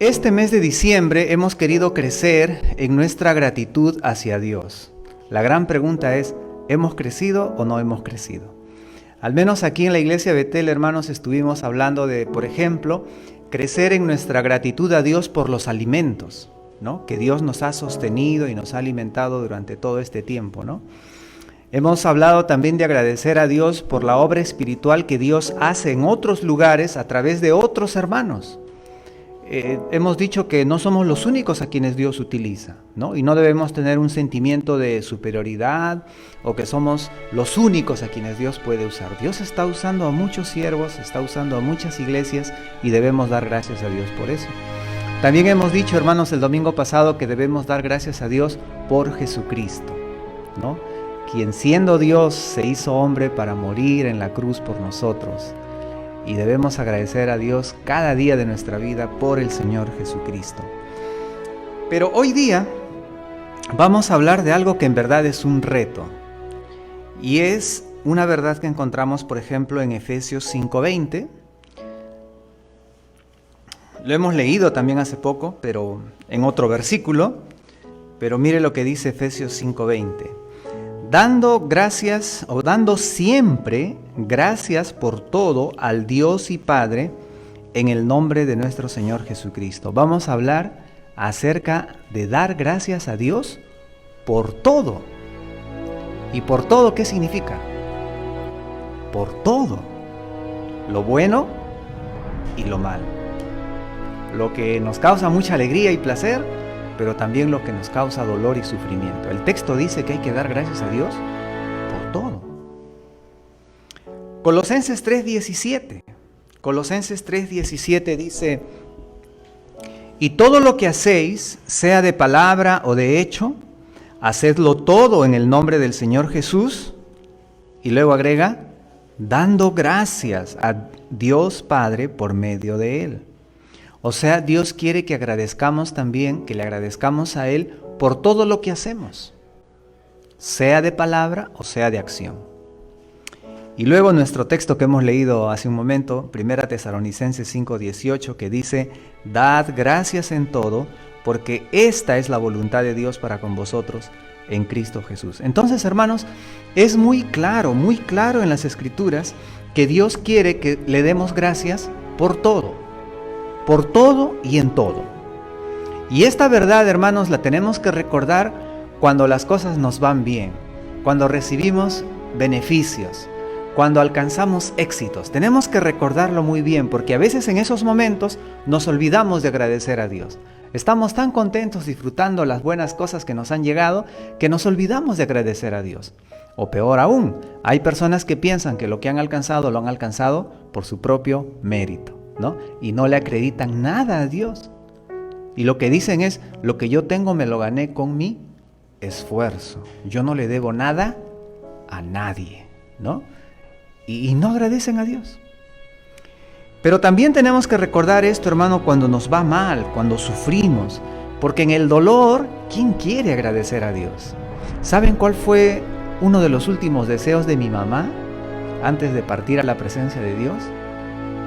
Este mes de diciembre hemos querido crecer en nuestra gratitud hacia Dios. La gran pregunta es, ¿hemos crecido o no hemos crecido? Al menos aquí en la iglesia Betel, hermanos, estuvimos hablando de, por ejemplo, crecer en nuestra gratitud a Dios por los alimentos, ¿no? Que Dios nos ha sostenido y nos ha alimentado durante todo este tiempo, ¿no? Hemos hablado también de agradecer a Dios por la obra espiritual que Dios hace en otros lugares a través de otros hermanos. Hemos dicho que no somos los únicos a quienes Dios utiliza, ¿no? Y no debemos tener un sentimiento de superioridad o que somos los únicos a quienes Dios puede usar. Dios está usando a muchos siervos, está usando a muchas iglesias y debemos dar gracias a Dios por eso. También hemos dicho, hermanos, el domingo pasado que debemos dar gracias a Dios por Jesucristo, ¿no? Quien siendo Dios se hizo hombre para morir en la cruz por nosotros. Y debemos agradecer a Dios cada día de nuestra vida por el Señor Jesucristo. Pero hoy día vamos a hablar de algo que en verdad es un reto. Y es una verdad que encontramos, por ejemplo, en Efesios 5:20. Lo hemos leído también hace poco, pero en otro versículo. Pero mire lo que dice Efesios 5:20. Dando gracias o dando siempre gracias por todo al Dios y Padre en el nombre de nuestro Señor Jesucristo. Vamos a hablar acerca de dar gracias a Dios por todo. ¿Y por todo qué significa? Por todo. Lo bueno y lo malo. Lo que nos causa mucha alegría y placer, pero también lo que nos causa dolor y sufrimiento. El texto dice que hay que dar gracias a Dios por todo. Colosenses 3:17. Colosenses 3:17 dice: y todo lo que hacéis, sea de palabra o de hecho, hacedlo todo en el nombre del Señor Jesús. Y luego agrega, dando gracias a Dios Padre por medio de Él. O sea, Dios quiere que agradezcamos también, que le agradezcamos a Él por todo lo que hacemos, sea de palabra o sea de acción. Y luego nuestro texto que hemos leído hace un momento, 1 Tesalonicenses 5:18, que dice, dad gracias en todo, porque esta es la voluntad de Dios para con vosotros en Cristo Jesús. Entonces, hermanos, es muy claro en las Escrituras que Dios quiere que le demos gracias por todo y en todo. Y esta verdad, hermanos, la tenemos que recordar cuando las cosas nos van bien, cuando recibimos beneficios, cuando alcanzamos éxitos. Tenemos que recordarlo muy bien, porque a veces en esos momentos nos olvidamos de agradecer a Dios. Estamos tan contentos disfrutando las buenas cosas que nos han llegado, que nos olvidamos de agradecer a Dios. O peor aún, hay personas que piensan que lo que han alcanzado lo han alcanzado por su propio mérito, ¿no? Y no le acreditan nada a Dios. Y lo que dicen es, lo que yo tengo me lo gané con mi esfuerzo. Yo no le debo nada a nadie, ¿no? Y no agradecen a Dios. Pero también tenemos que recordar esto, hermano, cuando nos va mal, cuando sufrimos. Porque en el dolor, ¿quién quiere agradecer a Dios? ¿Saben cuál fue uno de los últimos deseos de mi mamá antes de partir a la presencia de Dios?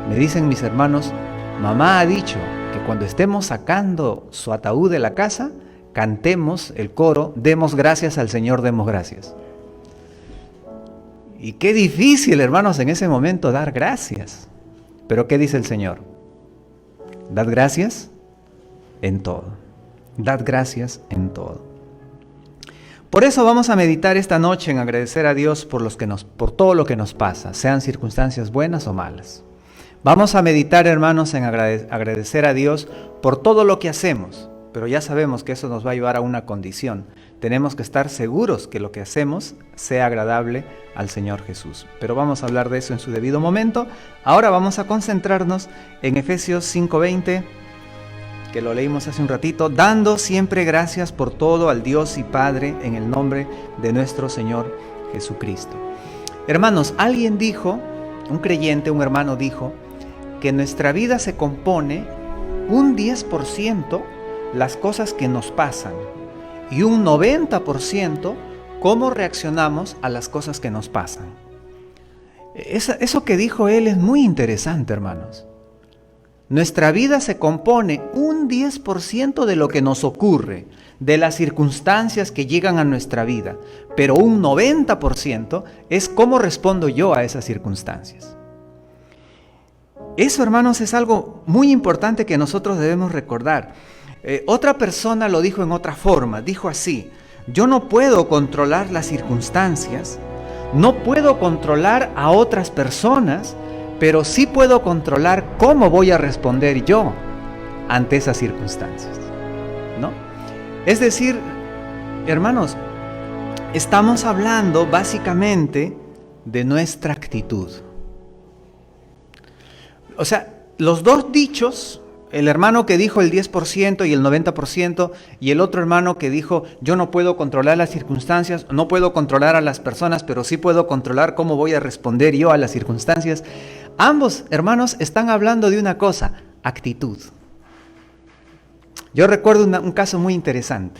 Me dicen mis hermanos, mamá ha dicho que cuando estemos sacando su ataúd de la casa, cantemos el coro, demos gracias al Señor, demos gracias. Y qué difícil, hermanos, en ese momento dar gracias. Pero ¿qué dice el Señor? Dad gracias en todo. Dad gracias en todo. Por eso vamos a meditar esta noche en agradecer a Dios por todo lo que nos pasa, sean circunstancias buenas o malas. Vamos a meditar, hermanos, en agradecer a Dios por todo lo que hacemos, pero ya sabemos que eso nos va a llevar a una condición. Tenemos que estar seguros que lo que hacemos sea agradable al Señor Jesús. Pero vamos a hablar de eso en su debido momento. Ahora vamos a concentrarnos en Efesios 5:20, que lo leímos hace un ratito, dando siempre gracias por todo al Dios y Padre en el nombre de nuestro Señor Jesucristo. Hermanos, alguien dijo, un creyente, un hermano dijo, que nuestra vida se compone un 10% las cosas que nos pasan y un 90% cómo reaccionamos a las cosas que nos pasan. Eso que dijo él es muy interesante, hermanos. Nuestra vida se compone un 10% de lo que nos ocurre, de las circunstancias que llegan a nuestra vida, pero un 90% es cómo respondo yo a esas circunstancias. Eso, hermanos, es algo muy importante que nosotros debemos recordar. Otra persona lo dijo en otra forma, dijo así: yo no puedo controlar las circunstancias, no puedo controlar a otras personas, pero sí puedo controlar cómo voy a responder yo ante esas circunstancias, ¿no? Es decir, hermanos, estamos hablando básicamente de nuestra actitud. O sea, los dos dichos, el hermano que dijo el 10% y el 90%, y el otro hermano que dijo, yo no puedo controlar las circunstancias, no puedo controlar a las personas, pero sí puedo controlar cómo voy a responder yo a las circunstancias. Ambos hermanos están hablando de una cosa: actitud. Yo recuerdo un caso muy interesante.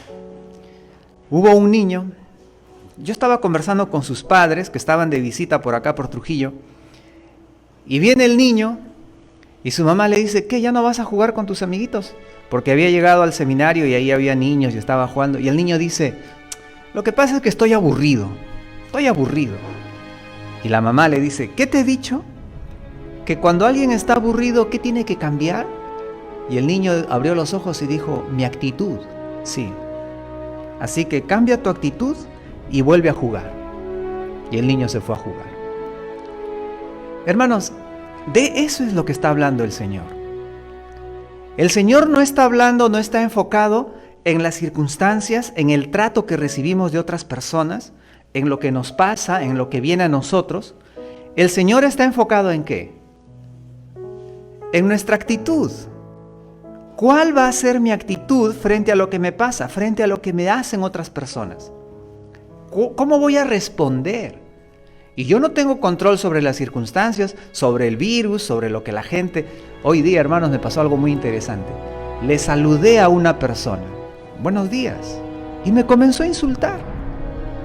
Hubo un niño, yo estaba conversando con sus padres, que estaban de visita por acá, por Trujillo, y viene el niño, y su mamá le dice, ¿qué? ¿Ya no vas a jugar con tus amiguitos? Porque había llegado al seminario y ahí había niños y estaba jugando. Y el niño dice, lo que pasa es que estoy aburrido. Y la mamá le dice, ¿qué te he dicho? Que cuando alguien está aburrido, ¿qué tiene que cambiar? Y el niño abrió los ojos y dijo, mi actitud. Sí. Así que cambia tu actitud y vuelve a jugar. Y el niño se fue a jugar. Hermanos, de eso es lo que está hablando el Señor. El Señor no está hablando, no está enfocado en las circunstancias, en el trato que recibimos de otras personas, en lo que nos pasa, en lo que viene a nosotros. El Señor está enfocado ¿en qué? En nuestra actitud. ¿Cuál va a ser mi actitud frente a lo que me pasa, frente a lo que me hacen otras personas? ¿Cómo voy a responder? Y yo no tengo control sobre las circunstancias, sobre el virus, sobre lo que la gente... Hoy día, hermanos, me pasó algo muy interesante. Le saludé a una persona, buenos días, y me comenzó a insultar.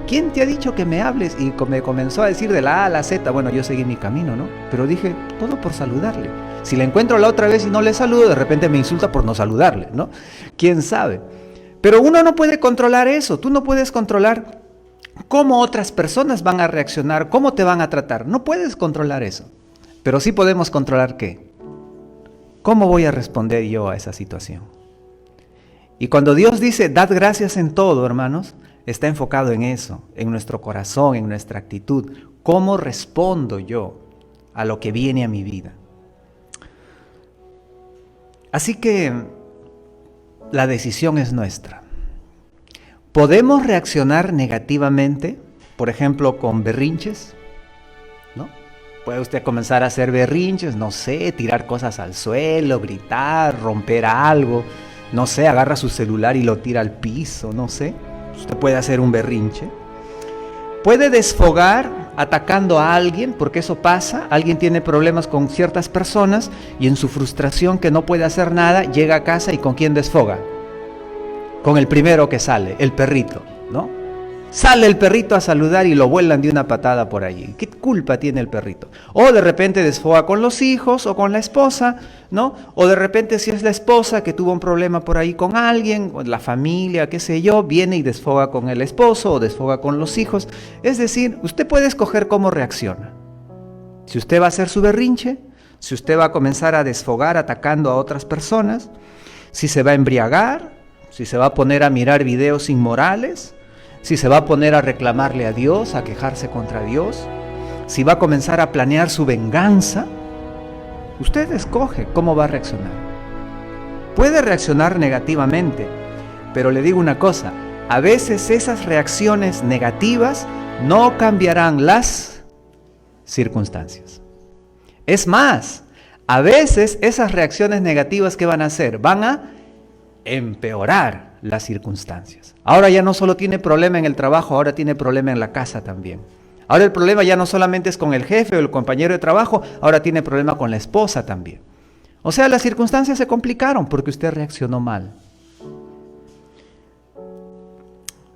¿Quién te ha dicho que me hables? Y me comenzó a decir de la A a la Z. Bueno, yo seguí mi camino, ¿no? Pero dije, todo por saludarle. Si la encuentro la otra vez y no le saludo, de repente me insulta por no saludarle, ¿no? ¿Quién sabe? Pero uno no puede controlar eso. Tú no puedes controlar cómo otras personas van a reaccionar, cómo te van a tratar. No puedes controlar eso. Pero sí podemos controlar ¿qué? ¿Cómo voy a responder yo a esa situación? Y cuando Dios dice, dad gracias en todo, hermanos, está enfocado en eso, en nuestro corazón, en nuestra actitud. ¿Cómo respondo yo a lo que viene a mi vida? Así que la decisión es nuestra. ¿Podemos reaccionar negativamente, por ejemplo, con berrinches? ¿No? Puede usted comenzar a hacer berrinches, no sé, tirar cosas al suelo, gritar, romper algo, no sé, agarra su celular y lo tira al piso, no sé. Usted puede hacer un berrinche. Puede desfogar atacando a alguien, porque eso pasa. Alguien tiene problemas con ciertas personas y en su frustración que no puede hacer nada, llega a casa y ¿con quién desfoga? Con el primero que sale, el perrito, ¿no? Sale el perrito a saludar y lo vuelan de una patada por allí. ¿Qué culpa tiene el perrito? O de repente desfoga con los hijos o con la esposa, ¿no? O de repente si es la esposa que tuvo un problema por ahí con alguien, o la familia, qué sé yo, viene y desfoga con el esposo o desfoga con los hijos. Es decir, usted puede escoger cómo reacciona. Si usted va a hacer su berrinche, si usted va a comenzar a desfogar atacando a otras personas, si se va a embriagar, si se va a poner a mirar videos inmorales, si se va a poner a reclamarle a Dios, a quejarse contra Dios, si va a comenzar a planear su venganza, usted escoge cómo va a reaccionar. Puede reaccionar negativamente, pero le digo una cosa, a veces esas reacciones negativas no cambiarán las circunstancias. Es más, a veces esas reacciones negativas, ¿qué van a hacer? Van a empeorar las circunstancias. Ahora ya no solo tiene problema en el trabajo, ahora tiene problema en la casa también. Ahora el problema ya no solamente es con el jefe o el compañero de trabajo, ahora tiene problema con la esposa también. O sea, las circunstancias se complicaron porque usted reaccionó mal.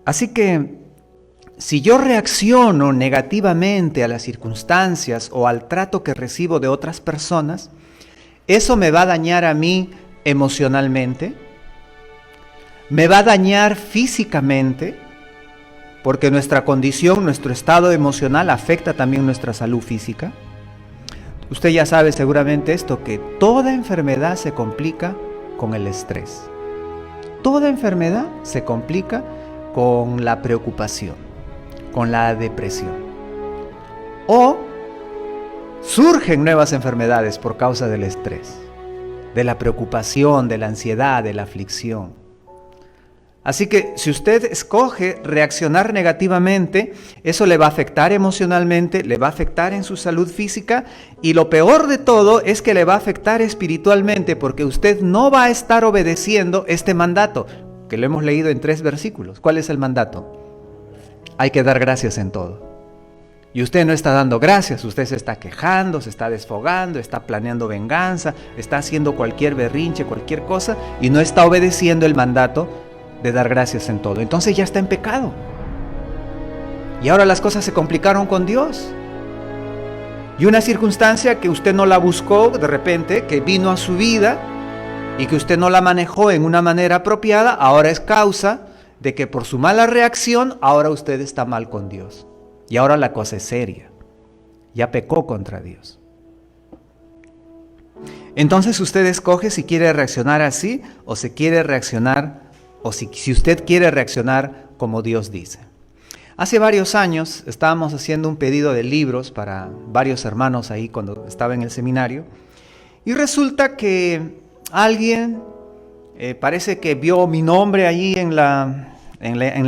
Así que, si yo reacciono negativamente a las circunstancias o al trato que recibo de otras personas, ¿eso me va a dañar a mí emocionalmente? ¿Me va a dañar físicamente? Porque nuestra condición, nuestro estado emocional afecta también nuestra salud física. Usted ya sabe seguramente esto, que toda enfermedad se complica con el estrés. Toda enfermedad se complica con la preocupación, con la depresión. O surgen nuevas enfermedades por causa del estrés, de la preocupación, de la ansiedad, de la aflicción. Así que si usted escoge reaccionar negativamente, eso le va a afectar emocionalmente, le va a afectar en su salud física y lo peor de todo es que le va a afectar espiritualmente porque usted no va a estar obedeciendo este mandato, que lo hemos leído en 3 versículos. ¿Cuál es el mandato? Hay que dar gracias en todo. Y usted no está dando gracias, usted se está quejando, se está desfogando, está planeando venganza, está haciendo cualquier berrinche, cualquier cosa y no está obedeciendo el mandato de dar gracias en todo. Entonces ya está en pecado. Y ahora las cosas se complicaron con Dios. Y una circunstancia que usted no la buscó de repente, que vino a su vida y que usted no la manejó en una manera apropiada, ahora es causa de que por su mala reacción, ahora usted está mal con Dios. Y ahora la cosa es seria. Ya pecó contra Dios. Entonces usted escoge si quiere reaccionar así o si quiere reaccionar o si usted quiere reaccionar como Dios dice. Hace varios años estábamos haciendo un pedido de libros para varios hermanos ahí cuando estaba en el seminario y resulta que alguien parece que vio mi nombre allí en la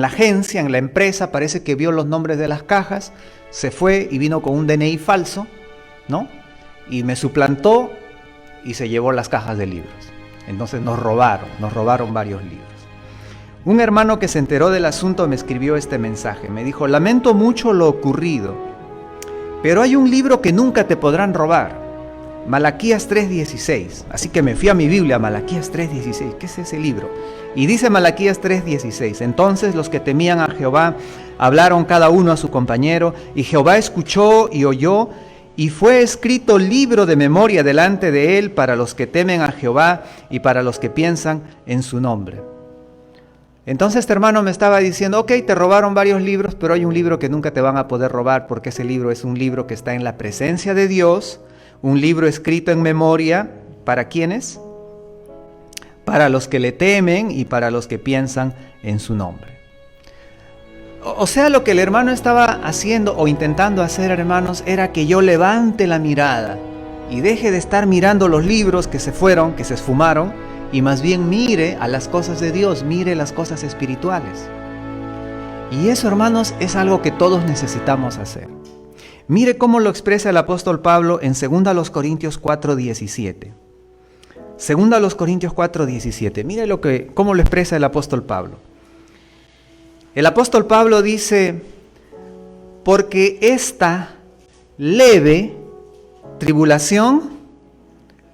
agencia, en la empresa, parece que vio los nombres de las cajas, se fue y vino con un DNI falso, ¿no? Y me suplantó y se llevó las cajas de libros. Entonces nos robaron varios libros. Un hermano que se enteró del asunto me escribió este mensaje. Me dijo: lamento mucho lo ocurrido, pero hay un libro que nunca te podrán robar. Malaquías 3:16. Así que me fui a mi Biblia, Malaquías 3:16. ¿Qué es ese libro? Y dice Malaquías 3:16. Entonces los que temían a Jehová hablaron cada uno a su compañero, y Jehová escuchó y oyó, y fue escrito libro de memoria delante de él para los que temen a Jehová y para los que piensan en su nombre. Entonces este hermano me estaba diciendo: ok, te robaron varios libros, pero hay un libro que nunca te van a poder robar, porque ese libro es un libro que está en la presencia de Dios, un libro escrito en memoria. ¿Para quiénes? Para los que le temen y para los que piensan en su nombre. O sea, lo que el hermano estaba haciendo o intentando hacer, hermanos, era que yo levante la mirada y deje de estar mirando los libros que se fueron, que se esfumaron, y más bien mire a las cosas de Dios, mire las cosas espirituales. Y eso, hermanos, es algo que todos necesitamos hacer. Mire cómo lo expresa el apóstol Pablo en 2 Corintios 4:17. 2 Corintios 4:17. Mire cómo lo expresa el apóstol Pablo. El apóstol Pablo dice: porque esta leve tribulación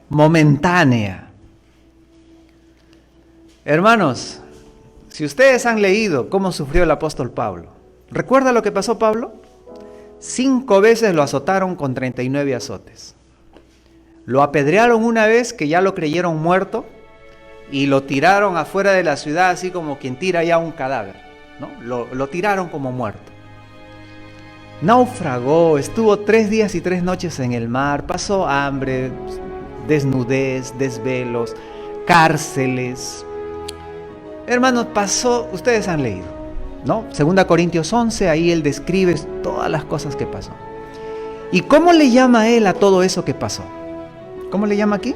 momentánea. Hermanos, si ustedes han leído cómo sufrió el apóstol Pablo, ¿recuerda lo que pasó Pablo? 5 veces lo azotaron con 39 azotes. Lo apedrearon una vez que ya lo creyeron muerto y lo tiraron afuera de la ciudad así como quien tira ya un cadáver, ¿no? Lo tiraron como muerto. Naufragó, estuvo 3 días y 3 noches en el mar, pasó hambre, desnudez, desvelos, cárceles. Hermanos, pasó, ustedes han leído, ¿no? 2 Corintios 11, ahí él describe todas las cosas que pasó. ¿Y cómo le llama él a todo eso que pasó? ¿Cómo le llama aquí?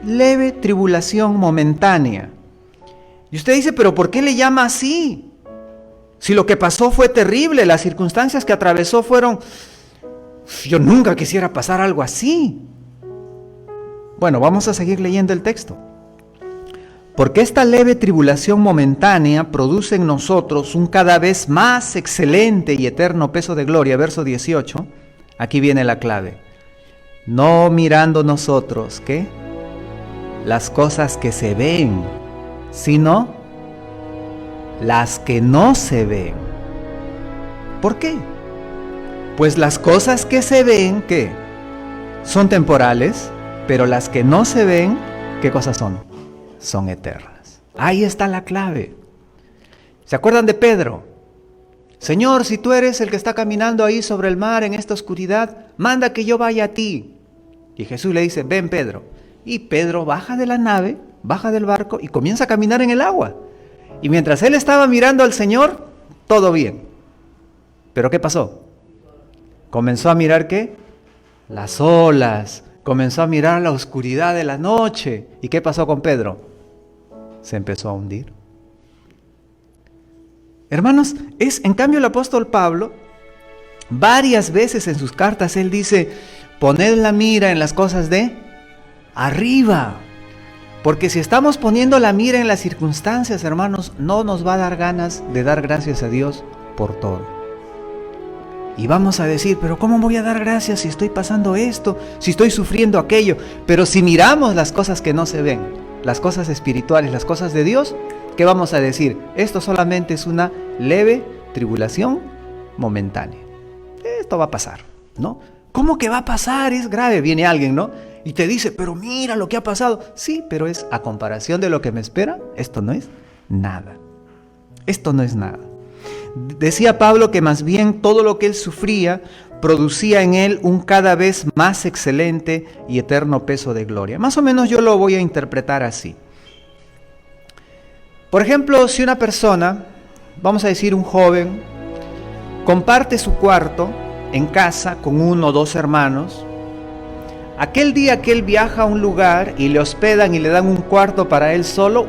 Leve tribulación momentánea. Y usted dice: ¿pero por qué le llama así? Si lo que pasó fue terrible, las circunstancias que atravesó fueron... Yo nunca quisiera pasar algo así. Bueno, vamos a seguir leyendo el texto. Porque esta leve tribulación momentánea produce en nosotros un cada vez más excelente y eterno peso de gloria. Verso 18, aquí viene la clave. No mirando nosotros, ¿qué? Las cosas que se ven, sino las que no se ven. ¿Por qué? Pues las cosas que se ven, ¿qué? Son temporales, pero las que no se ven, ¿qué cosas son? Son eternas. Ahí está la clave. ¿Se acuerdan de Pedro? Señor, si tú eres el que está caminando ahí sobre el mar en esta oscuridad, manda que yo vaya a ti. Y Jesús le dice, ven Pedro. Y Pedro baja de la nave, baja del barco y comienza a caminar en el agua. Y mientras él estaba mirando al Señor, todo bien. ¿Pero qué pasó? Comenzó a mirar ¿qué? Las olas. Comenzó a mirar la oscuridad de la noche. ¿Y qué pasó con Pedro? Se empezó a hundir. Hermanos, en cambio el apóstol Pablo, varias veces en sus cartas él dice, poned la mira en las cosas de arriba. Porque si estamos poniendo la mira en las circunstancias, hermanos, no nos va a dar ganas de dar gracias a Dios por todo. Y vamos a decir, pero ¿cómo voy a dar gracias si estoy pasando esto, si estoy sufriendo aquello? Pero si miramos las cosas que no se ven, las cosas espirituales, las cosas de Dios, ¿qué vamos a decir? Esto solamente es una leve tribulación momentánea. Esto va a pasar, ¿no? ¿Cómo que va a pasar? Es grave. Viene alguien, ¿no? Y te dice, pero mira lo que ha pasado. Sí, pero es a comparación de lo que me espera, esto no es nada. Esto no es nada. Decía Pablo que más bien todo lo que él sufría producía en él un cada vez más excelente y eterno peso de gloria. Más o menos yo lo voy a interpretar así. Por ejemplo, si una persona, vamos a decir un joven, comparte su cuarto en casa con uno o dos hermanos, aquel día que él viaja a un lugar y le hospedan y le dan un cuarto para él solo,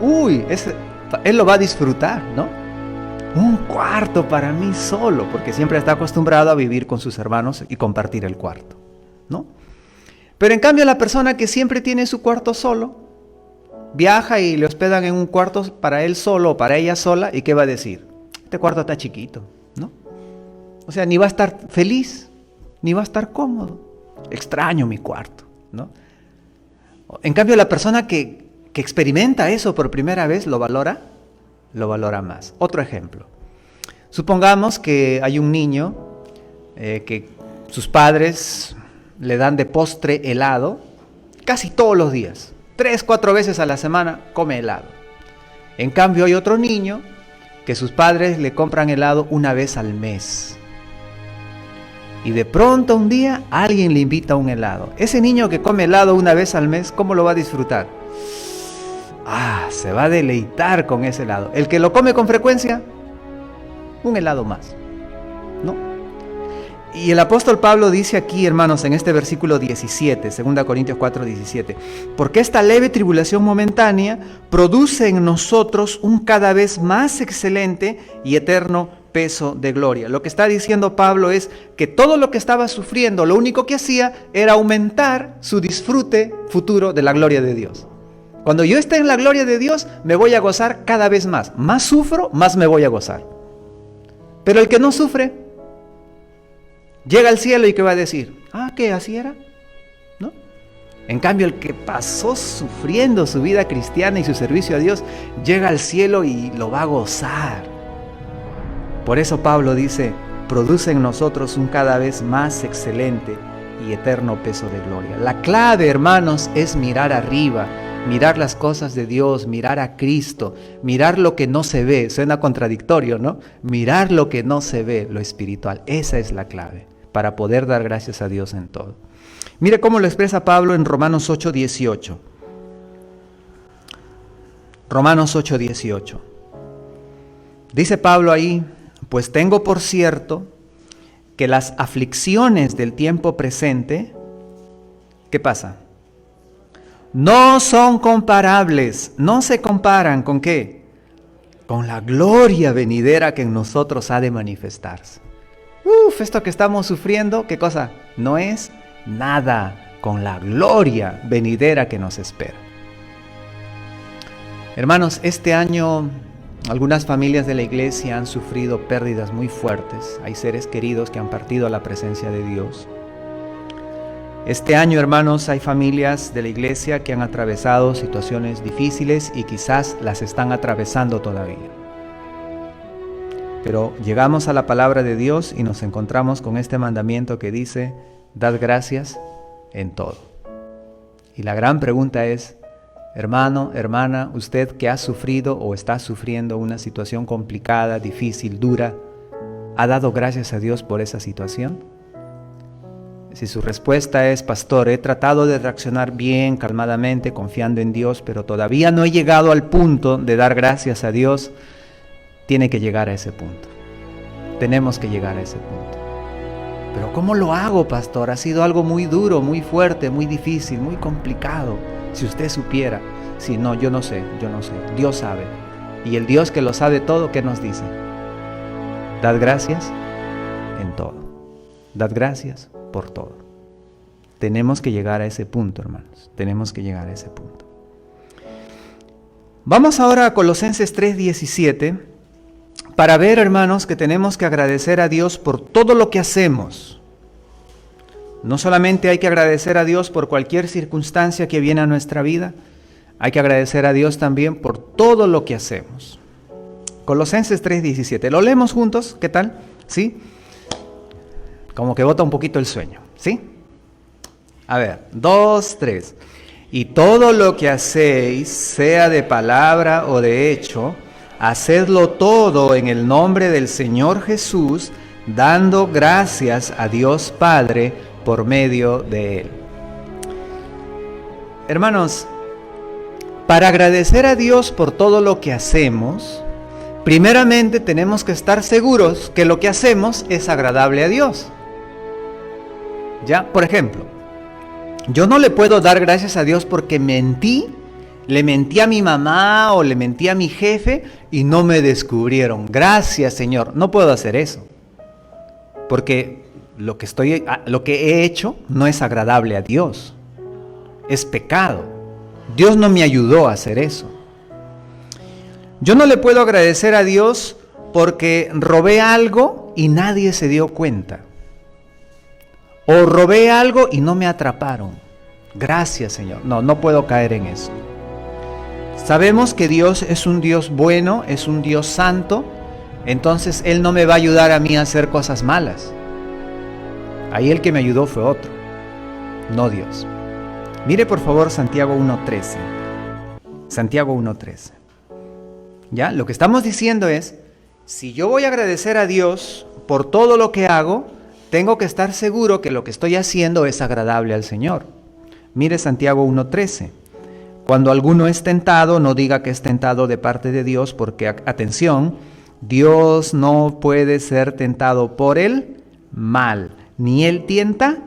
él lo va a disfrutar, ¿no? Un cuarto para mí solo, porque siempre está acostumbrado a vivir con sus hermanos y compartir el cuarto, ¿no? Pero en cambio la persona que siempre tiene su cuarto solo, viaja y le hospedan en un cuarto para él solo o para ella sola, ¿y qué va a decir? Este cuarto está chiquito, ¿no? O sea, ni va a estar feliz, ni va a estar cómodo. Extraño mi cuarto, ¿no? En cambio la persona que experimenta eso por primera vez lo valora más. Otro ejemplo. Supongamos que hay un niño que sus padres le dan de postre helado casi todos los días. 3-4 veces a la semana come helado. En cambio hay otro niño que sus padres le compran helado una vez al mes. Y de pronto un día alguien le invita a un helado. Ese niño que come helado una vez al mes, ¿cómo lo va a disfrutar? Se va a deleitar con ese helado. El que lo come con frecuencia, un helado más, ¿no? Y el apóstol Pablo dice aquí, hermanos, en este versículo 17, 2 Corintios 4, 17, porque esta leve tribulación momentánea produce en nosotros un cada vez más excelente y eterno peso de gloria. Lo que está diciendo Pablo es que todo lo que estaba sufriendo, lo único que hacía era aumentar su disfrute futuro de la gloria de Dios. Cuando yo esté en la gloria de Dios, me voy a gozar cada vez más. Más sufro, más me voy a gozar. Pero el que no sufre, llega al cielo y ¿qué va a decir? ¿Qué? ¿Así era? ¿No? En cambio, el que pasó sufriendo su vida cristiana y su servicio a Dios, llega al cielo y lo va a gozar. Por eso Pablo dice, produce en nosotros un cada vez más excelente y eterno peso de gloria. La clave, hermanos, es mirar arriba, mirar las cosas de Dios, mirar a Cristo, mirar lo que no se ve. Suena contradictorio, ¿no? Mirar lo que no se ve, lo espiritual. Esa es la clave para poder dar gracias a Dios en todo. Mire cómo lo expresa Pablo en Romanos 8:18. Romanos 8:18. Dice Pablo ahí, pues tengo por cierto que las aflicciones del tiempo presente, ¿qué pasa? No son comparables, no se comparan ¿con qué? Con la gloria venidera que en nosotros ha de manifestarse. Esto que estamos sufriendo, ¿qué cosa? No es nada con la gloria venidera que nos espera. Hermanos, este año algunas familias de la iglesia han sufrido pérdidas muy fuertes. Hay seres queridos que han partido a la presencia de Dios. Este año, hermanos, hay familias de la iglesia que han atravesado situaciones difíciles y quizás las están atravesando todavía. Pero llegamos a la palabra de Dios y nos encontramos con este mandamiento que dice, dad gracias en todo. Y la gran pregunta es, hermano, hermana, usted que ha sufrido o está sufriendo una situación complicada, difícil, dura, ¿ha dado gracias a Dios por esa situación? Si su respuesta es, pastor, he tratado de reaccionar bien, calmadamente, confiando en Dios, pero todavía no he llegado al punto de dar gracias a Dios, tiene que llegar a ese punto. Tenemos que llegar a ese punto. Pero ¿cómo lo hago, pastor? Ha sido algo muy duro, muy fuerte, muy difícil, muy complicado. Si usted supiera. Si no, yo no sé. Dios sabe. Y el Dios que lo sabe todo, ¿qué nos dice? Dad gracias en todo. Dad gracias por todo. Tenemos que llegar a ese punto, hermanos. Tenemos que llegar a ese punto. Vamos ahora a Colosenses 3:17 para ver, hermanos, que tenemos que agradecer a Dios por todo lo que hacemos. No solamente hay que agradecer a Dios por cualquier circunstancia que viene a nuestra vida, hay que agradecer a Dios también por todo lo que hacemos. Colosenses 3:17. ¿Lo leemos juntos? ¿Qué tal? ¿Sí? Como que bota un poquito el sueño, ¿sí? A ver, 2, 3. Y todo lo que hacéis, sea de palabra o de hecho, hacedlo todo en el nombre del Señor Jesús, dando gracias a Dios Padre por medio de Él. Hermanos, para agradecer a Dios por todo lo que hacemos, primeramente tenemos que estar seguros que lo que hacemos es agradable a Dios. Ya, por ejemplo, yo no le puedo dar gracias a Dios porque le mentí a mi mamá o le mentí a mi jefe y no me descubrieron. Gracias, Señor. No puedo hacer eso. Porque lo que he hecho no es agradable a Dios. Es pecado. Dios no me ayudó a hacer eso. Yo no le puedo agradecer a Dios porque robé algo y nadie se dio cuenta. O robé algo y no me atraparon. Gracias, Señor. No puedo caer en eso. Sabemos que Dios es un Dios bueno, es un Dios santo, entonces Él no me va a ayudar a mí a hacer cosas malas. Ahí el que me ayudó fue otro, no Dios. Mire por favor Santiago 1:13. Santiago 1:13. ¿Ya? Lo que estamos diciendo es, si yo voy a agradecer a Dios por todo lo que hago, tengo que estar seguro que lo que estoy haciendo es agradable al Señor. Mire Santiago 1:13. Cuando alguno es tentado, no diga que es tentado de parte de Dios, porque, atención, Dios no puede ser tentado por el mal, ni Él tienta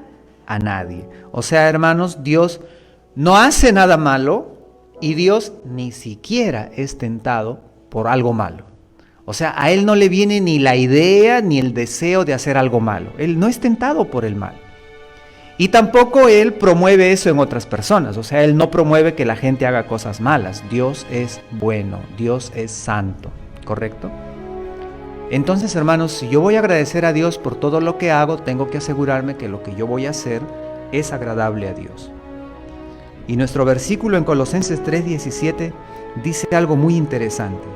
a nadie. O sea, hermanos, Dios no hace nada malo y Dios ni siquiera es tentado por algo malo. O sea, a Él no le viene ni la idea ni el deseo de hacer algo malo. Él no es tentado por el mal. Y tampoco Él promueve eso en otras personas. O sea, Él no promueve que la gente haga cosas malas. Dios es bueno, Dios es santo, ¿correcto? Entonces, hermanos, si yo voy a agradecer a Dios por todo lo que hago, tengo que asegurarme que lo que yo voy a hacer es agradable a Dios. Y nuestro versículo en Colosenses 3:17 dice algo muy interesante.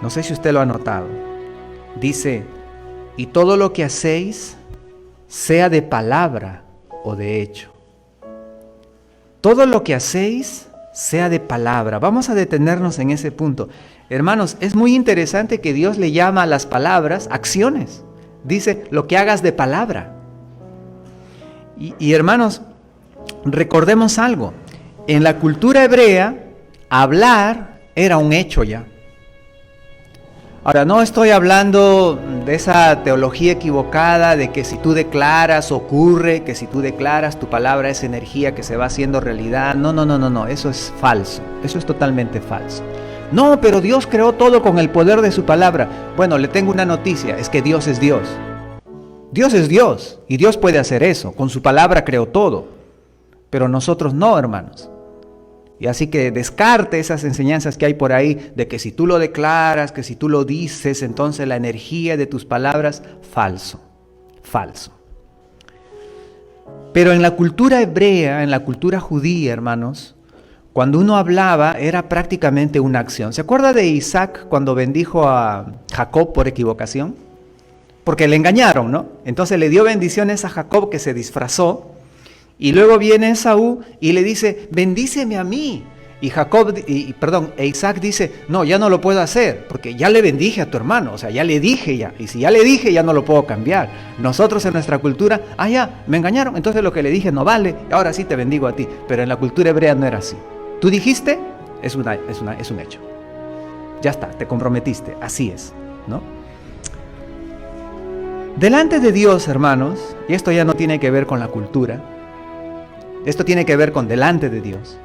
No sé si usted lo ha notado. Dice, y todo lo que hacéis, sea de palabra o de hecho. Todo lo que hacéis, sea de palabra. Vamos a detenernos en ese punto. Hermanos, es muy interesante que Dios le llama a las palabras acciones. Dice, lo que hagas de palabra. Y hermanos, recordemos algo. En la cultura hebrea, hablar era un hecho ya. Ahora, no estoy hablando de esa teología equivocada de que si tú declaras ocurre, que si tú declaras tu palabra es energía que se va haciendo realidad. No, eso es falso, eso es totalmente falso. No, pero Dios creó todo con el poder de su palabra. Bueno, le tengo una noticia, es que Dios es Dios. Dios es Dios y Dios puede hacer eso, con su palabra creó todo. Pero nosotros no, hermanos. Y así que descarte esas enseñanzas que hay por ahí de que si tú lo declaras, que si tú lo dices, entonces la energía de tus palabras, falso. Pero en la cultura hebrea, en la cultura judía, hermanos, cuando uno hablaba era prácticamente una acción. ¿Se acuerda de Isaac cuando bendijo a Jacob por equivocación? Porque le engañaron, ¿no? Entonces le dio bendiciones a Jacob que se disfrazó Y luego viene Esaú y le dice, bendíceme a mí. E Isaac dice, no, ya no lo puedo hacer, porque ya le bendije a tu hermano, o sea, ya le dije ya, y si ya le dije, ya no lo puedo cambiar. Nosotros en nuestra cultura, ya, me engañaron, entonces lo que le dije no vale, ahora sí te bendigo a ti, pero en la cultura hebrea no era así. Tú dijiste, es un hecho. Ya está, te comprometiste, así es, ¿no? Delante de Dios, hermanos, y esto ya no tiene que ver con la cultura, esto tiene que ver con delante de Dios.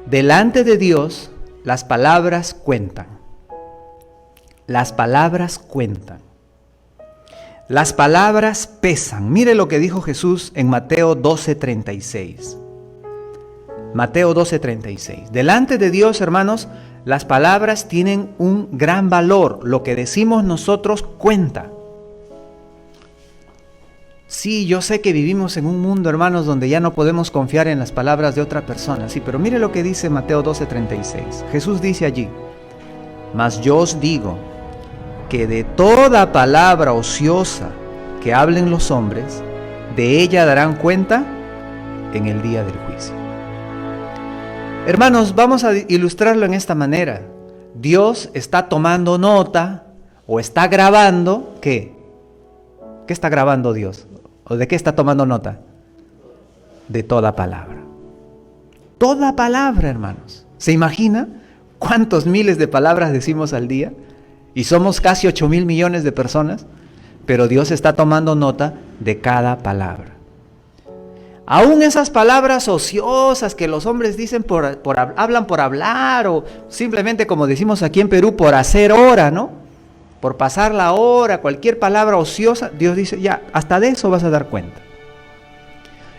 Delante de Dios, las palabras cuentan. Las palabras cuentan. Las palabras pesan. Mire lo que dijo Jesús en Mateo 12:36. Mateo 12:36. Delante de Dios, hermanos, las palabras tienen un gran valor. Lo que decimos nosotros cuenta. Sí, yo sé que vivimos en un mundo, hermanos, donde ya no podemos confiar en las palabras de otra persona. Sí, pero mire lo que dice Mateo 12:36. Jesús dice allí, mas yo os digo que de toda palabra ociosa que hablen los hombres, de ella darán cuenta en el día del juicio. Hermanos, vamos a ilustrarlo en esta manera. Dios está tomando nota o está grabando, ¿qué? ¿Qué está grabando Dios? ¿O de qué está tomando nota? De toda palabra. Toda palabra, hermanos. ¿Se imagina cuántos miles de palabras decimos al día? Y somos casi 8,000 millones de personas, pero Dios está tomando nota de cada palabra. Aún esas palabras ociosas que los hombres dicen hablan por hablar, o simplemente, como decimos aquí en Perú, por hacer hora, ¿no? Por pasar la hora, cualquier palabra ociosa, Dios dice, ya, hasta de eso vas a dar cuenta.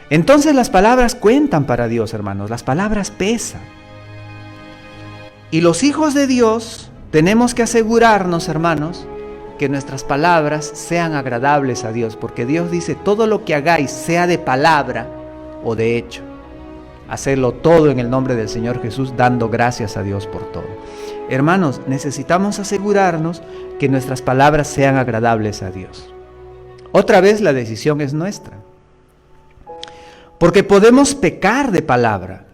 Entonces las palabras cuentan para Dios, hermanos, las palabras pesan. Y los hijos de Dios tenemos que asegurarnos, hermanos, que nuestras palabras sean agradables a Dios, porque Dios dice, todo lo que hagáis, sea de palabra o de hecho, hacerlo todo en el nombre del Señor Jesús, dando gracias a Dios por todo. Hermanos, necesitamos asegurarnos que nuestras palabras sean agradables a Dios. Otra vez la decisión es nuestra. Porque podemos pecar de palabra,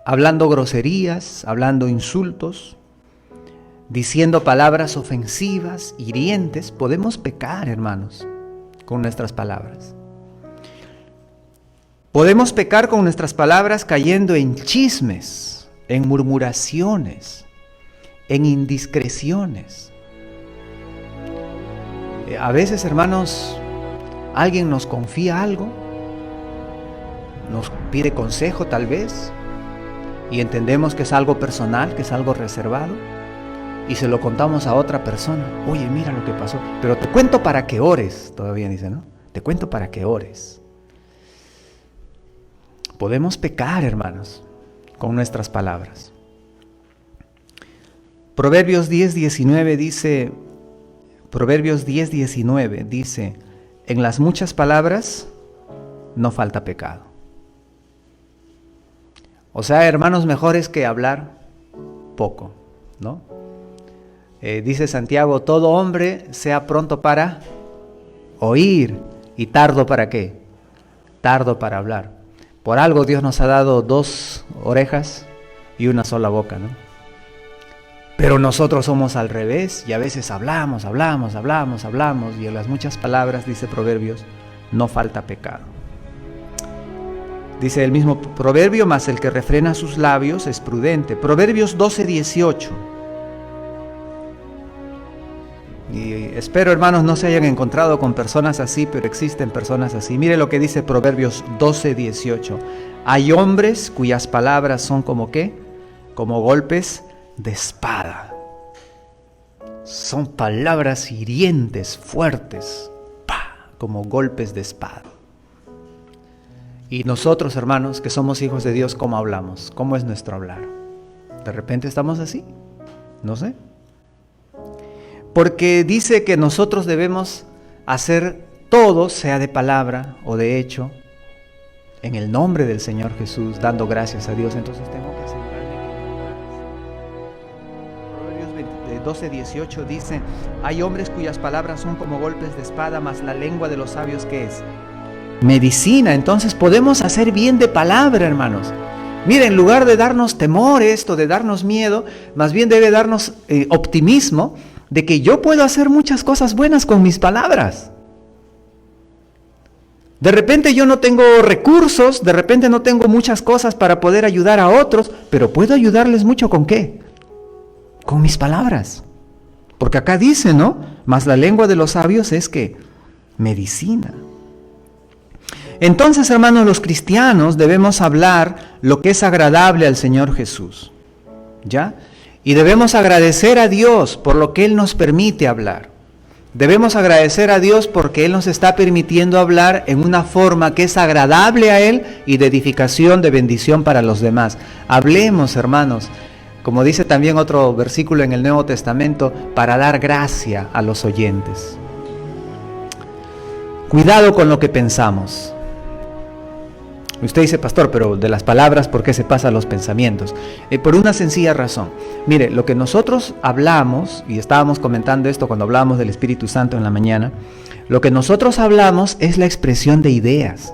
hablando groserías, hablando insultos, diciendo palabras ofensivas, hirientes. Podemos pecar, hermanos, con nuestras palabras. Podemos pecar con nuestras palabras cayendo en chismes, en murmuraciones, en indiscreciones. A veces, hermanos, alguien nos confía algo, nos pide consejo tal vez, y entendemos que es algo personal, que es algo reservado, y se lo contamos a otra persona. Oye, mira lo que pasó, pero te cuento para que ores, todavía dice, ¿no? Te cuento para que ores. Podemos pecar, hermanos, con nuestras palabras. Proverbios 10:19 dice, en las muchas palabras no falta pecado. O sea, hermanos, mejor es que hablar poco, ¿no? Dice Santiago, todo hombre sea pronto para oír y tardo para ¿qué? Tardo para hablar. Por algo Dios nos ha dado 2 orejas y una sola boca, ¿no? Pero nosotros somos al revés y a veces hablamos, y en las muchas palabras, dice Proverbios, no falta pecado. Dice el mismo proverbio, mas el que refrena sus labios es prudente. Proverbios 12:18. Y espero, hermanos, no se hayan encontrado con personas así, pero existen personas así. Mire lo que dice Proverbios 12:18. Hay hombres cuyas palabras son como ¿qué? Como golpes de espada. Son palabras hirientes, fuertes, como golpes de espada. Y nosotros, hermanos, que somos hijos de Dios, ¿cómo hablamos? ¿Cómo es nuestro hablar? ¿De repente estamos así? No sé. Porque dice que nosotros debemos hacer todo, sea de palabra o de hecho, en el nombre del Señor Jesús, dando gracias a Dios. Entonces tengo que asegurarme que Proverbios 12:18 dice, hay hombres cuyas palabras son como golpes de espada, mas la lengua de los sabios, ¿qué es? medicina. Entonces podemos hacer bien de palabra, hermanos. Mire, en lugar de darnos temor esto, de darnos miedo, más bien debe darnos optimismo de que yo puedo hacer muchas cosas buenas con mis palabras. De repente yo no tengo recursos, de repente no tengo muchas cosas para poder ayudar a otros, pero puedo ayudarles mucho ¿con qué? Con mis palabras. Porque acá dice, ¿no? Mas la lengua de los sabios es que medicina. Entonces, hermanos, los cristianos debemos hablar lo que es agradable al Señor Jesús, ¿ya? Y debemos agradecer a Dios por lo que Él nos permite hablar. Debemos agradecer a Dios porque Él nos está permitiendo hablar en una forma que es agradable a Él y de edificación, de bendición para los demás. Hablemos, hermanos, como dice también otro versículo en el Nuevo Testamento, para dar gracia a los oyentes. Cuidado con lo que pensamos. Usted dice, pastor, pero de las palabras, ¿por qué se pasa a los pensamientos? Por una sencilla razón. Mire, lo que nosotros hablamos, y estábamos comentando esto cuando hablábamos del Espíritu Santo en la mañana, lo que nosotros hablamos es la expresión de ideas.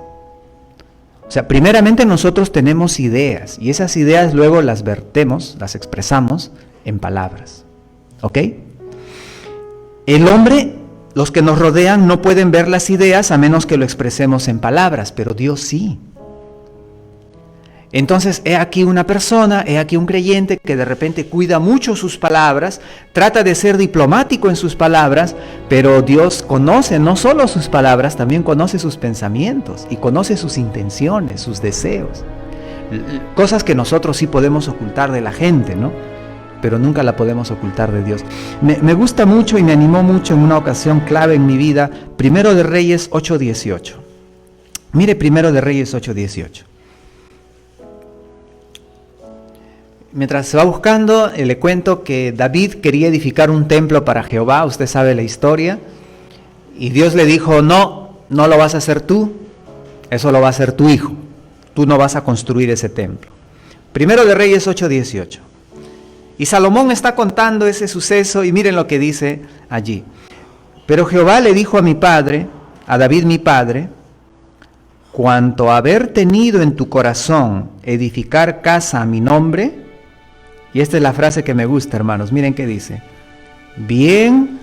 O sea, primeramente nosotros tenemos ideas, y esas ideas luego las vertemos, las expresamos en palabras. ¿Ok? El hombre, los que nos rodean, no pueden ver las ideas a menos que lo expresemos en palabras, pero Dios sí. Entonces, he aquí una persona, he aquí un creyente que de repente cuida mucho sus palabras, trata de ser diplomático en sus palabras, pero Dios conoce no solo sus palabras, también conoce sus pensamientos y conoce sus intenciones, sus deseos. Cosas que nosotros sí podemos ocultar de la gente, ¿no? Pero nunca la podemos ocultar de Dios. Me gusta mucho y me animó mucho en una ocasión clave en mi vida, Primero de Reyes 8:18. Mire Primero de Reyes 8:18. Mientras se va buscando, le cuento que David quería edificar un templo para Jehová, usted sabe la historia, y Dios le dijo, no lo vas a hacer tú, eso lo va a hacer tu hijo, tú no vas a construir ese templo. Primero de Reyes 8:18. Y Salomón está contando ese suceso y miren lo que dice allí. Pero Jehová le dijo a mi padre, a David mi padre, cuanto a haber tenido en tu corazón edificar casa a mi nombre. Y esta es la frase que me gusta, hermanos. Miren qué dice. Bien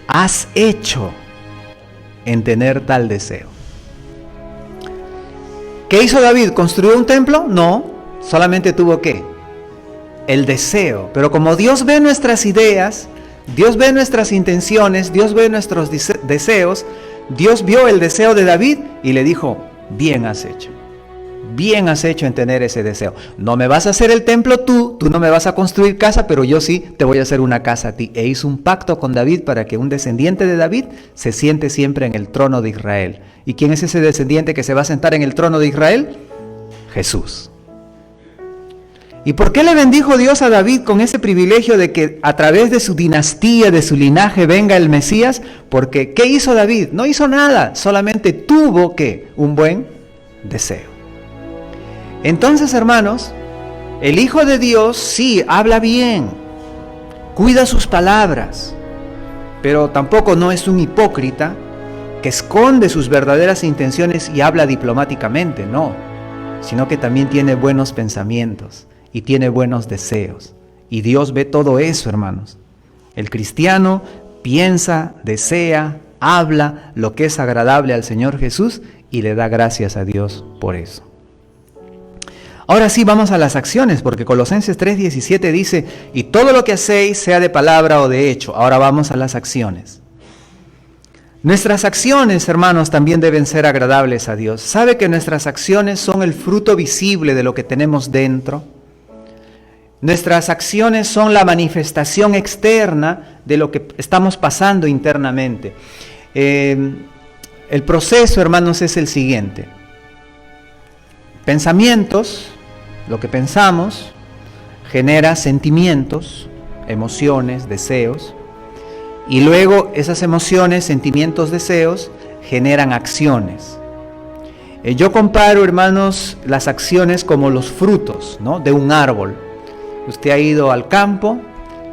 has hecho en tener tal deseo. ¿Qué hizo David? ¿Construyó un templo? No, solamente tuvo ¿qué? El deseo. Pero como Dios ve nuestras ideas, Dios ve nuestras intenciones, Dios ve nuestros deseos, Dios vio el deseo de David y le dijo, bien has hecho. Bien has hecho en tener ese deseo. No me vas a hacer el templo tú no me vas a construir casa, pero yo sí te voy a hacer una casa a ti. E hizo un pacto con David para que un descendiente de David se siente siempre en el trono de Israel. ¿Y quién es ese descendiente que se va a sentar en el trono de Israel? Jesús. ¿Y por qué le bendijo Dios a David con ese privilegio de que a través de su dinastía, de su linaje, venga el Mesías? Porque ¿qué hizo David? No hizo nada, solamente tuvo ¿qué? Un buen deseo. Entonces, hermanos, el Hijo de Dios sí habla bien, cuida sus palabras, pero tampoco no es un hipócrita que esconde sus verdaderas intenciones y habla diplomáticamente, no, sino que también tiene buenos pensamientos y tiene buenos deseos. Y Dios ve todo eso, hermanos. El cristiano piensa, desea, habla lo que es agradable al Señor Jesús y le da gracias a Dios por eso. Ahora sí vamos a las acciones, porque Colosenses 3:17 dice, y todo lo que hacéis, sea de palabra o de hecho. Ahora vamos a las acciones. Nuestras acciones, hermanos, también deben ser agradables a Dios. ¿Sabe que nuestras acciones son el fruto visible de lo que tenemos dentro? Nuestras acciones son la manifestación externa de lo que estamos pasando internamente. El proceso, hermanos, es el siguiente. Pensamientos, lo que pensamos, genera sentimientos, emociones, deseos, y luego esas emociones, sentimientos, deseos, generan acciones. Yo comparo, hermanos, las acciones como los frutos, ¿no? De un árbol. Usted ha ido al campo,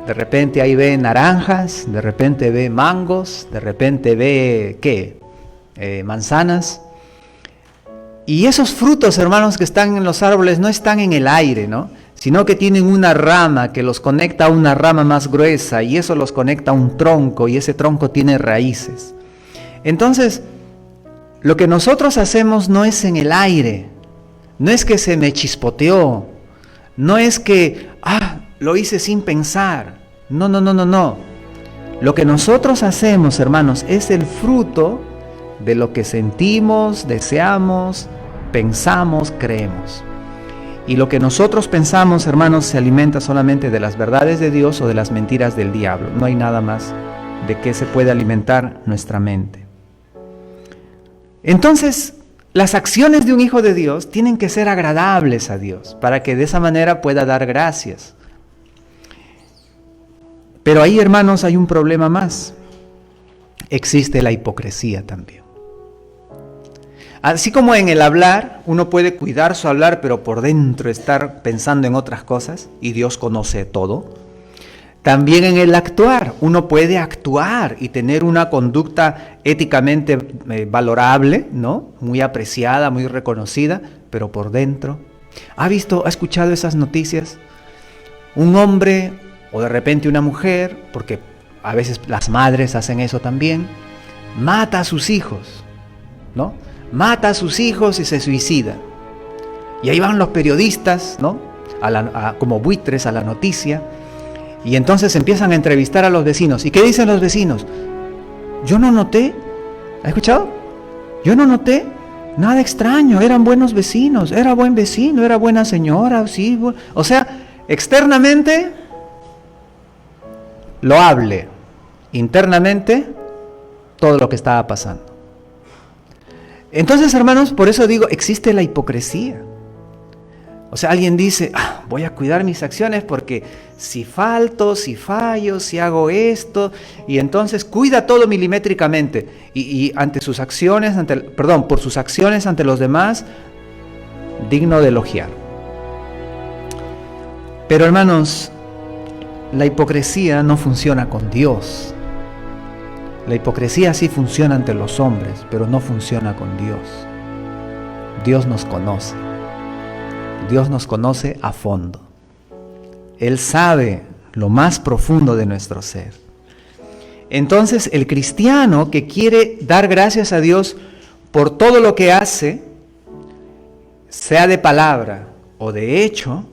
de repente ahí ve naranjas, de repente ve mangos, de repente ve, ¿qué? manzanas. Y esos frutos, hermanos, que están en los árboles no están en el aire, ¿no? Sino que tienen una rama que los conecta a una rama más gruesa y eso los conecta a un tronco y ese tronco tiene raíces. Entonces, lo que nosotros hacemos no es en el aire, no es que se me chispoteó, no es que, lo hice sin pensar. No. Lo que nosotros hacemos, hermanos, es el fruto de lo que sentimos, deseamos, pensamos, creemos. Y lo que nosotros pensamos, hermanos, se alimenta solamente de las verdades de Dios o de las mentiras del diablo. No hay nada más de que se puede alimentar nuestra mente. Entonces, las acciones de un hijo de Dios tienen que ser agradables a Dios, para que de esa manera pueda dar gracias. Pero ahí, hermanos, hay un problema más. Existe la hipocresía también. Así como en el hablar, uno puede cuidar su hablar, pero por dentro estar pensando en otras cosas, y Dios conoce todo. También en el actuar, uno puede actuar y tener una conducta éticamente valorable, ¿no? Muy apreciada, muy reconocida, pero por dentro. ¿Ha escuchado esas noticias? Un hombre o de repente una mujer, porque a veces las madres hacen eso también, mata a sus hijos, ¿no? Mata a sus hijos y se suicida. Y ahí van los periodistas, ¿no? Como buitres a la noticia. Y entonces empiezan a entrevistar a los vecinos. ¿Y qué dicen los vecinos? Yo no noté. ¿Has escuchado? Yo no noté nada extraño. Eran buenos vecinos. Era buen vecino, era buena señora. Sí. O sea, externamente loable. Internamente todo lo que estaba pasando. Entonces, hermanos, por eso digo, existe la hipocresía. O sea, alguien dice, voy a cuidar mis acciones porque si falto, si fallo, si hago esto, y entonces cuida todo milimétricamente. Y ante sus acciones, por sus acciones ante los demás, digno de elogiar. Pero, hermanos, la hipocresía no funciona con Dios. La hipocresía sí funciona ante los hombres, pero no funciona con Dios. Dios nos conoce. Dios nos conoce a fondo. Él sabe lo más profundo de nuestro ser. Entonces, el cristiano que quiere dar gracias a Dios por todo lo que hace, sea de palabra o de hecho,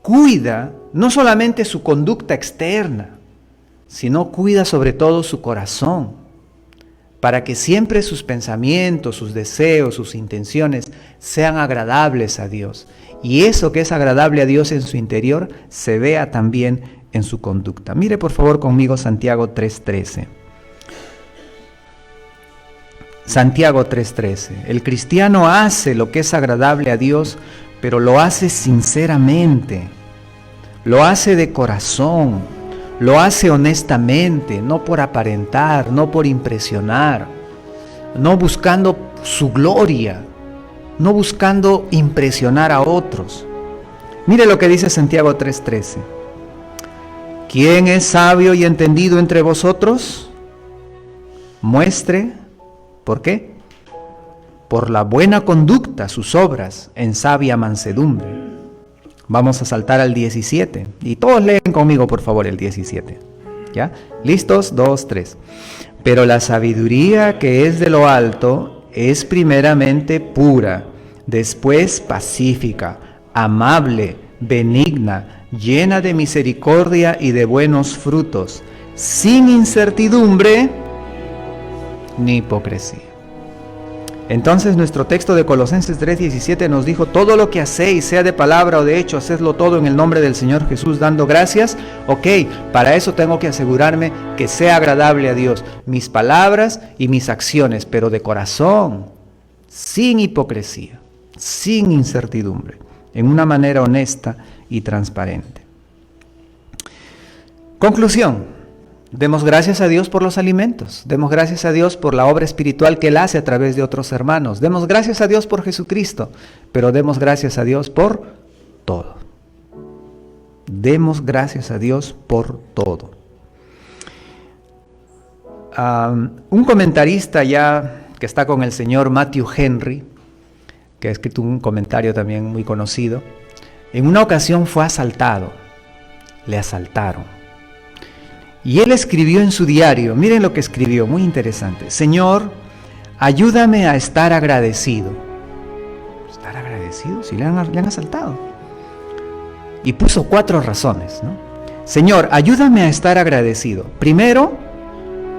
cuida no solamente su conducta externa, sino cuida sobre todo su corazón, para que siempre sus pensamientos, sus deseos, sus intenciones sean agradables a Dios. Y eso que es agradable a Dios en su interior se vea también en su conducta. Mire por favor conmigo Santiago 3:13. Santiago 3:13. El cristiano hace lo que es agradable a Dios, pero lo hace sinceramente, lo hace de corazón. Lo hace honestamente, no por aparentar, no por impresionar, no buscando su gloria, no buscando impresionar a otros. Mire lo que dice Santiago 3:13. ¿Quién es sabio y entendido entre vosotros? Muestre, ¿por qué? Por la buena conducta sus obras en sabia mansedumbre. Vamos a saltar al 17. Y todos leen conmigo, por favor, el 17. ¿Ya? ¿Listos? 2, 3. Pero la sabiduría que es de lo alto es primeramente pura, después pacífica, amable, benigna, llena de misericordia y de buenos frutos, sin incertidumbre ni hipocresía. Entonces nuestro texto de Colosenses 3:17 nos dijo, todo lo que hacéis, sea de palabra o de hecho, hacedlo todo en el nombre del Señor Jesús, dando gracias. Ok, para eso tengo que asegurarme que sea agradable a Dios, mis palabras y mis acciones, pero de corazón, sin hipocresía, sin incertidumbre, en una manera honesta y transparente. Conclusión. Demos gracias a Dios por los alimentos, demos gracias a Dios por la obra espiritual que Él hace a través de otros hermanos, demos gracias a Dios por Jesucristo, pero demos gracias a Dios por todo. Demos gracias a Dios por todo. Un comentarista ya que está con el señor Matthew Henry, que ha escrito un comentario también muy conocido, en una ocasión fue asaltado, le asaltaron. Y él escribió en su diario, miren lo que escribió, muy interesante: Señor, ayúdame a estar agradecido. ¿Estar agradecido? Si le han asaltado. Y puso 4 razones, ¿no? Señor, ayúdame a estar agradecido. Primero,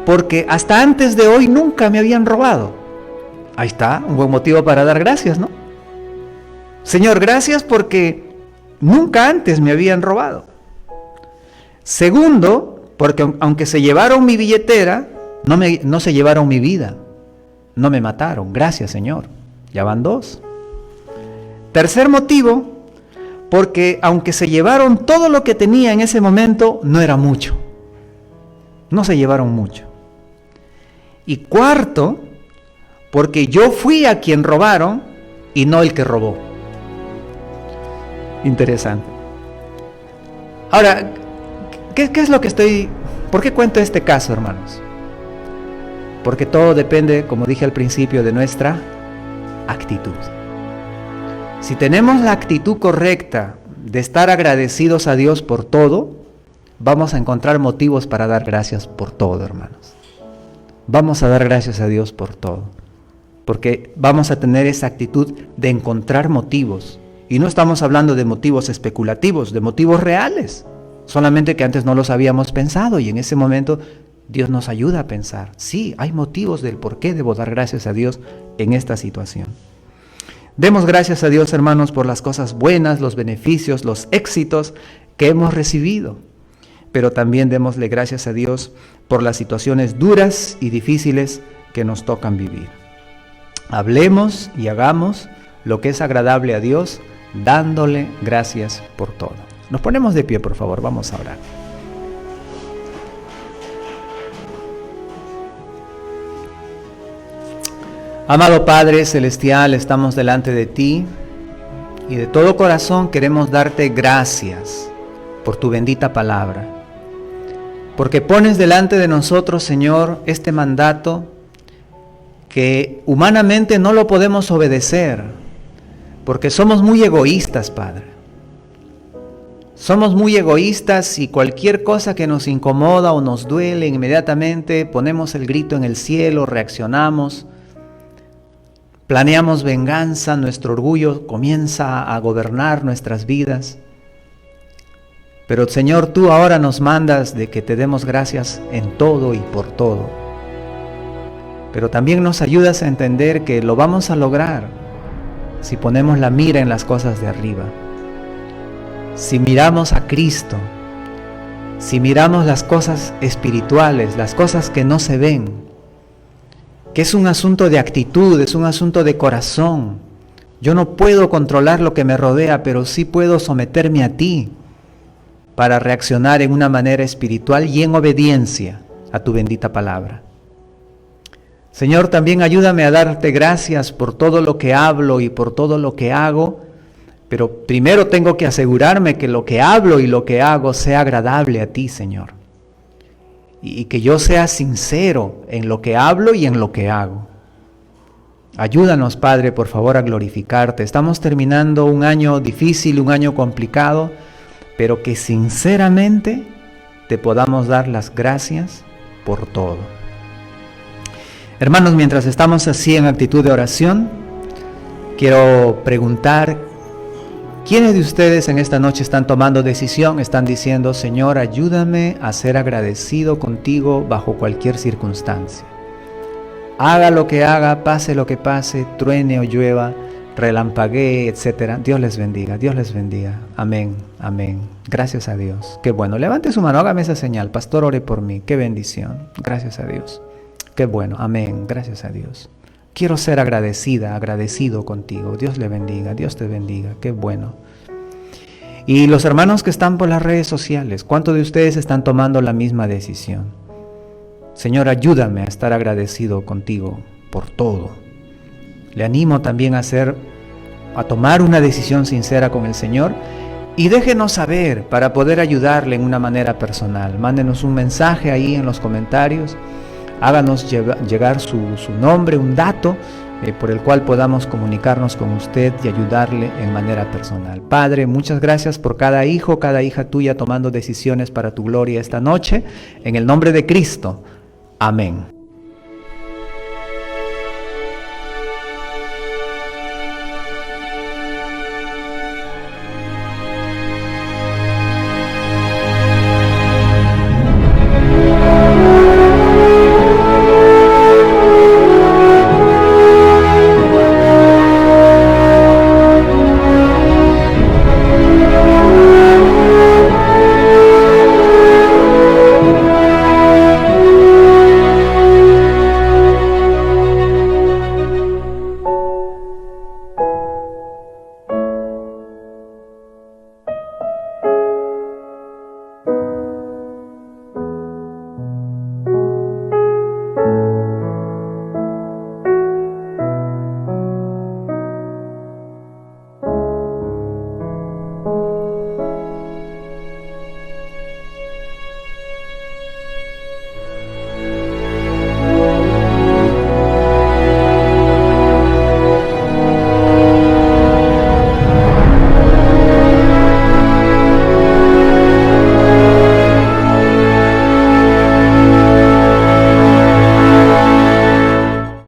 porque hasta antes de hoy nunca me habían robado. Ahí está, un buen motivo para dar gracias, ¿no? Señor, gracias porque nunca antes me habían robado. Segundo, porque aunque se llevaron mi billetera, no se llevaron mi vida. No me mataron. Gracias, Señor. Ya van 2. Tercer motivo, porque aunque se llevaron todo lo que tenía en ese momento, no era mucho. No se llevaron mucho. Y cuarto, porque yo fui a quien robaron y no el que robó. Interesante. Ahora, ¿qué es lo que por qué cuento este caso, hermanos? Porque todo depende, como dije al principio, de nuestra actitud. Si tenemos la actitud correcta de estar agradecidos a Dios por todo, vamos a encontrar motivos para dar gracias por todo, hermanos. Vamos a dar gracias a Dios por todo, porque vamos a tener esa actitud de encontrar motivos. Y no estamos hablando de motivos especulativos, de motivos reales, solamente que antes no los habíamos pensado y en ese momento Dios nos ayuda a pensar. Sí, hay motivos del por qué debo dar gracias a Dios en esta situación. Demos gracias a Dios, hermanos, por las cosas buenas, los beneficios, los éxitos que hemos recibido. Pero también démosle gracias a Dios por las situaciones duras y difíciles que nos tocan vivir. Hablemos y hagamos lo que es agradable a Dios, dándole gracias por todo. Nos ponemos de pie, por favor, vamos a orar. Amado Padre Celestial, estamos delante de ti y de todo corazón queremos darte gracias por tu bendita palabra, porque pones delante de nosotros, Señor, este mandato que humanamente no lo podemos obedecer, porque somos muy egoístas, Padre. Somos muy egoístas y cualquier cosa que nos incomoda o nos duele, inmediatamente ponemos el grito en el cielo, reaccionamos. Planeamos venganza, nuestro orgullo comienza a gobernar nuestras vidas. Pero Señor, tú ahora nos mandas de que te demos gracias en todo y por todo. Pero también nos ayudas a entender que lo vamos a lograr si ponemos la mira en las cosas de arriba. Si miramos a Cristo, si miramos las cosas espirituales, las cosas que no se ven, que es un asunto de actitud, es un asunto de corazón. Yo no puedo controlar lo que me rodea, pero sí puedo someterme a ti para reaccionar en una manera espiritual y en obediencia a tu bendita palabra. Señor, también ayúdame a darte gracias por todo lo que hablo y por todo lo que hago, pero primero tengo que asegurarme que lo que hablo y lo que hago sea agradable a ti, Señor. Y que yo sea sincero en lo que hablo y en lo que hago. Ayúdanos, Padre, por favor, a glorificarte. Estamos terminando un año difícil, un año complicado, pero que sinceramente te podamos dar las gracias por todo. Hermanos, mientras estamos así en actitud de oración, quiero preguntar, ¿quiénes de ustedes en esta noche están tomando decisión? Están diciendo, Señor, ayúdame a ser agradecido contigo bajo cualquier circunstancia. Haga lo que haga, pase lo que pase, truene o llueva, relampaguee, etc. Dios les bendiga, Dios les bendiga. Amén, amén. Gracias a Dios. Qué bueno. Levante su mano, hágame esa señal. Pastor, ore por mí. Qué bendición. Gracias a Dios. Qué bueno. Amén. Gracias a Dios. Quiero ser agradecido contigo. Dios le bendiga, Dios te bendiga. Qué bueno. Y los hermanos que están por las redes sociales, ¿cuántos de ustedes están tomando la misma decisión? Señor, ayúdame a estar agradecido contigo por todo. Le animo también a tomar una decisión sincera con el Señor y déjenos saber para poder ayudarle en una manera personal. Mándenos un mensaje ahí en los comentarios háganos llegar su nombre, un dato por el cual podamos comunicarnos con usted y ayudarle en manera personal. Padre, muchas gracias por cada hijo, cada hija tuya tomando decisiones para tu gloria esta noche. En el nombre de Cristo. Amén.